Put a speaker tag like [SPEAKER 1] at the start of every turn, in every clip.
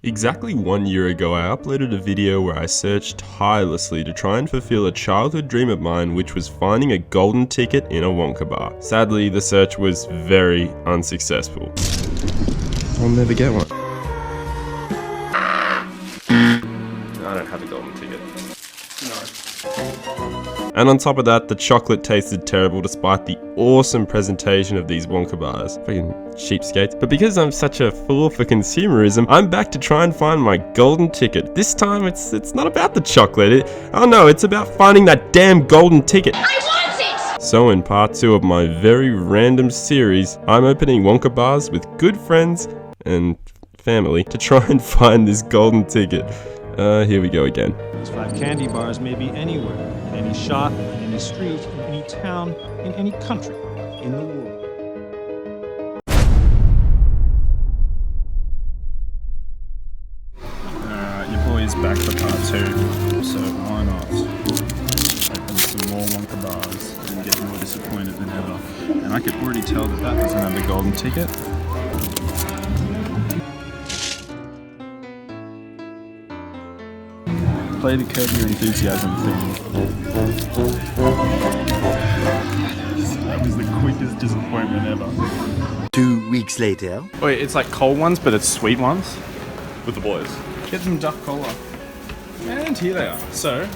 [SPEAKER 1] Exactly 1 year ago, I uploaded a video where I searched tirelessly to try and fulfill a childhood dream of mine, which was finding a golden ticket in a Wonka bar. Sadly, the search was very unsuccessful. I'll never get one. I don't have a golden ticket. No. And on top of that, the chocolate tasted terrible despite the awesome presentation of these Wonka bars. Fucking cheapskates. But because I'm such a fool for consumerism, I'm back to try and find my golden ticket. This time, it's not about the chocolate. Oh no, it's about finding that damn golden ticket. I want it! So in part 2 of my very random series, I'm opening Wonka bars with good friends and family to try and find this golden ticket. Here we go again.
[SPEAKER 2] These 5 candy bars may be anywhere, in any shop, in any street, in any town, in any country, in the world. Your boy is back for part 2, so why not open some more Wonka bars and get more disappointed than ever. And I could already tell that that doesn't have a golden ticket. Play the Curb Your Enthusiasm thing. That was the quickest disappointment ever.
[SPEAKER 3] 2 weeks later.
[SPEAKER 2] Wait, it's like cold ones, but it's sweet ones?
[SPEAKER 4] With the boys.
[SPEAKER 2] Get some Duck Cola. And here they are. So,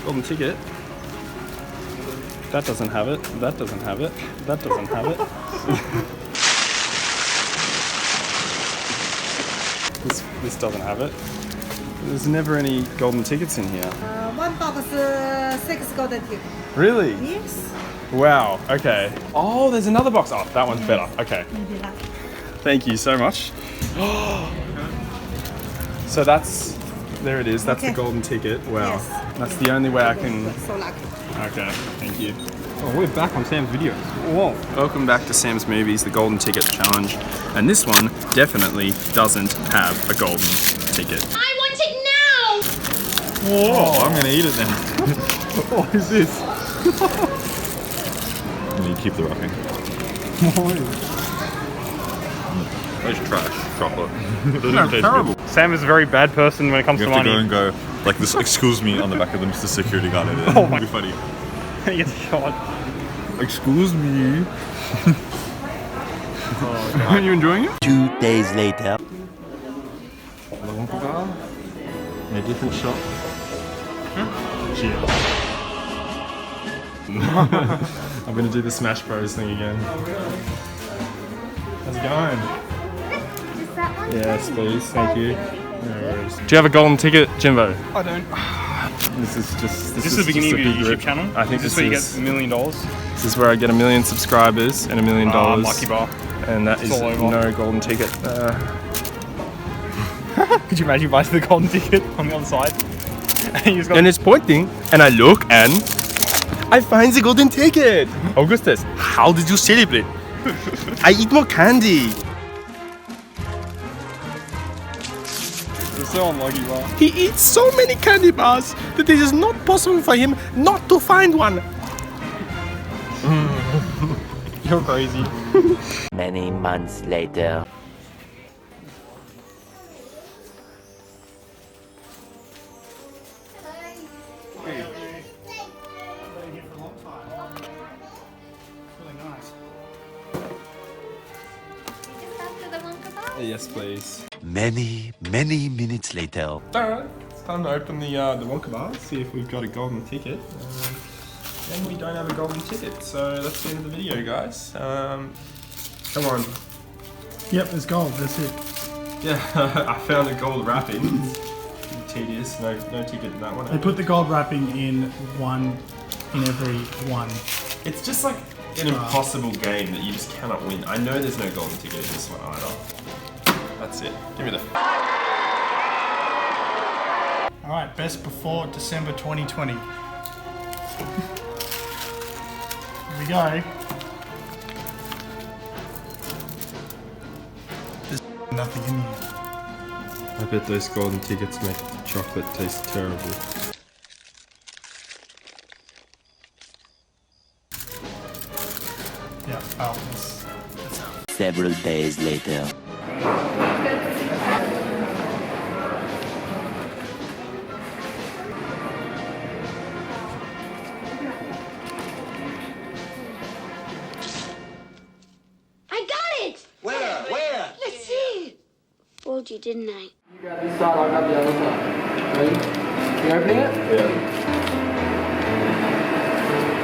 [SPEAKER 2] golden ticket. That doesn't have it. That doesn't have it. That doesn't have it. This doesn't have it. There's never any golden tickets in here.
[SPEAKER 5] One box, 6 golden tickets.
[SPEAKER 2] Really?
[SPEAKER 5] Yes.
[SPEAKER 2] Wow, okay. Oh, there's another box. Oh, that one's better. Okay. Thank you so much. So there it is. That's the golden ticket. Wow.
[SPEAKER 5] Yes.
[SPEAKER 2] That's the only way I can...
[SPEAKER 5] So lucky.
[SPEAKER 2] Okay, thank you. Oh, we're back on Sam's videos. Whoa. Welcome back to Sam's Movies, the Golden Ticket Challenge. And this one definitely doesn't have a golden ticket.
[SPEAKER 6] I want it now!
[SPEAKER 2] Whoa, I'm gonna eat it now. What is this?
[SPEAKER 4] And then you keep the wrapping. That's trash chocolate.
[SPEAKER 2] No, terrible.
[SPEAKER 7] Sam is a very bad person when it comes
[SPEAKER 4] You
[SPEAKER 7] to
[SPEAKER 4] have to
[SPEAKER 7] money.
[SPEAKER 4] go and go, like this, excuse me, on the back of them, Mr. Security Guard over there.
[SPEAKER 7] Oh my-
[SPEAKER 4] It'll be funny.
[SPEAKER 7] He gets shot.
[SPEAKER 4] Excuse me.
[SPEAKER 2] Are you enjoying it?
[SPEAKER 3] 2 days later.
[SPEAKER 2] The Wonka bar in a different shop. Cheeerz. I'm gonna do the Smash Bros thing again. How's it going? Yes, please. Thank you. No worries. Do you have a golden ticket, Jimbo?
[SPEAKER 7] I don't.
[SPEAKER 2] This is just.
[SPEAKER 7] Is this the beginning of your
[SPEAKER 2] big
[SPEAKER 7] YouTube
[SPEAKER 2] rip.
[SPEAKER 7] channel?
[SPEAKER 2] I think
[SPEAKER 7] is this
[SPEAKER 2] this
[SPEAKER 7] where you
[SPEAKER 2] is.
[SPEAKER 7] get $1 million?
[SPEAKER 2] This is where I get 1 million subscribers and $1 million.
[SPEAKER 7] Lucky bar.
[SPEAKER 2] And that
[SPEAKER 7] It's
[SPEAKER 2] is
[SPEAKER 7] all over.
[SPEAKER 2] no golden ticket.
[SPEAKER 7] Could you imagine you buy the golden ticket on the other side? And you just got
[SPEAKER 2] And it's pointing, and I look, and I find the golden ticket. Augustus, how did you celebrate? I eat more candy.
[SPEAKER 7] You're so unlucky, bar.
[SPEAKER 2] He eats so many candy bars that it is not possible for him not to find one.
[SPEAKER 7] You're crazy.
[SPEAKER 3] Many months later.
[SPEAKER 2] Yes, please.
[SPEAKER 3] Many minutes later.
[SPEAKER 2] Alright, it's time to open the Wonka bar, see if we've got a golden ticket. And we don't have a golden ticket, so that's the end of the video, guys. Come on.
[SPEAKER 8] Yep, it's gold, that's it.
[SPEAKER 2] Yeah, I found a gold wrapping. It's tedious, no ticket in that one.
[SPEAKER 8] They put the gold wrapping in every one.
[SPEAKER 2] It's just like an impossible game that you just cannot win. I know there's no golden ticket in this one either. That's it. Give me the...
[SPEAKER 8] Alright, best before December 2020. Here we go. There's nothing in here.
[SPEAKER 2] I bet those golden tickets make the chocolate taste terrible.
[SPEAKER 8] Yeah, that's
[SPEAKER 3] Several days later.
[SPEAKER 6] you, didn't I?
[SPEAKER 9] You grab this side, I'll grab the other side. Ready? You opening it?
[SPEAKER 1] Yeah.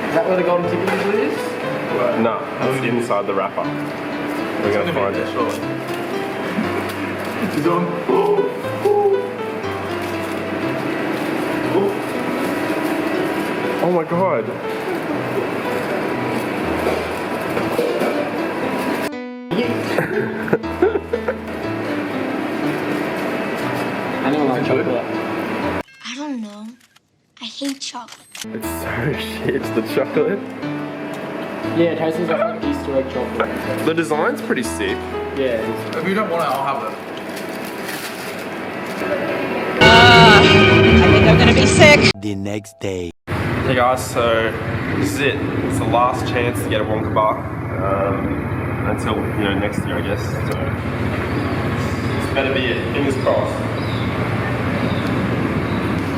[SPEAKER 9] Is that where the golden ticket usually is?
[SPEAKER 1] No, it's inside the wrapper. We're gonna find it.
[SPEAKER 9] It's on.
[SPEAKER 1] Oh my god.
[SPEAKER 9] I don't like chocolate.
[SPEAKER 6] I don't know. I hate chocolate.
[SPEAKER 1] It's so shit, the chocolate.
[SPEAKER 9] Yeah, it tastes like Easter egg chocolate.
[SPEAKER 1] The design's pretty sick.
[SPEAKER 9] Yeah, it is.
[SPEAKER 7] If you don't want it, I'll have it.
[SPEAKER 5] I think I'm gonna be sick.
[SPEAKER 3] The next day.
[SPEAKER 1] Hey guys, so this is it. It's the last chance to get a Wonka bar. Until, next year, I guess. So, this better be it. Fingers crossed.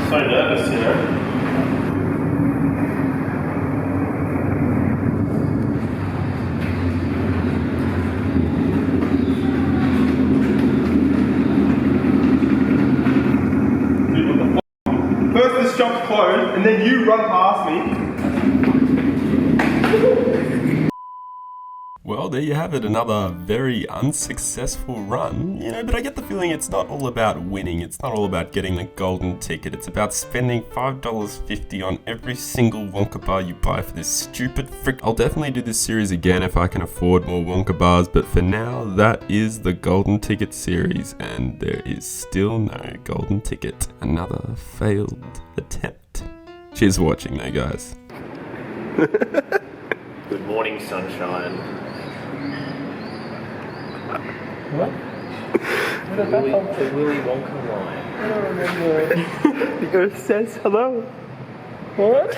[SPEAKER 1] So nervous, Dude, what the f***? First this shop's closed, and then you run past me. Well, there you have it, another very unsuccessful run, but I get the feeling it's not all about winning, it's not all about getting the golden ticket, it's about spending $5.50 on every single Wonka bar you buy for this stupid frick. I'll definitely do this series again if I can afford more Wonka bars, but for now, that is the golden ticket series, and there is still no golden ticket. Another failed attempt. Cheers for watching though, guys.
[SPEAKER 10] Good morning, sunshine.
[SPEAKER 9] What? Where did that come from?
[SPEAKER 10] The Willy Wonka line.
[SPEAKER 9] I don't remember it.
[SPEAKER 1] The earth says hello.
[SPEAKER 9] What?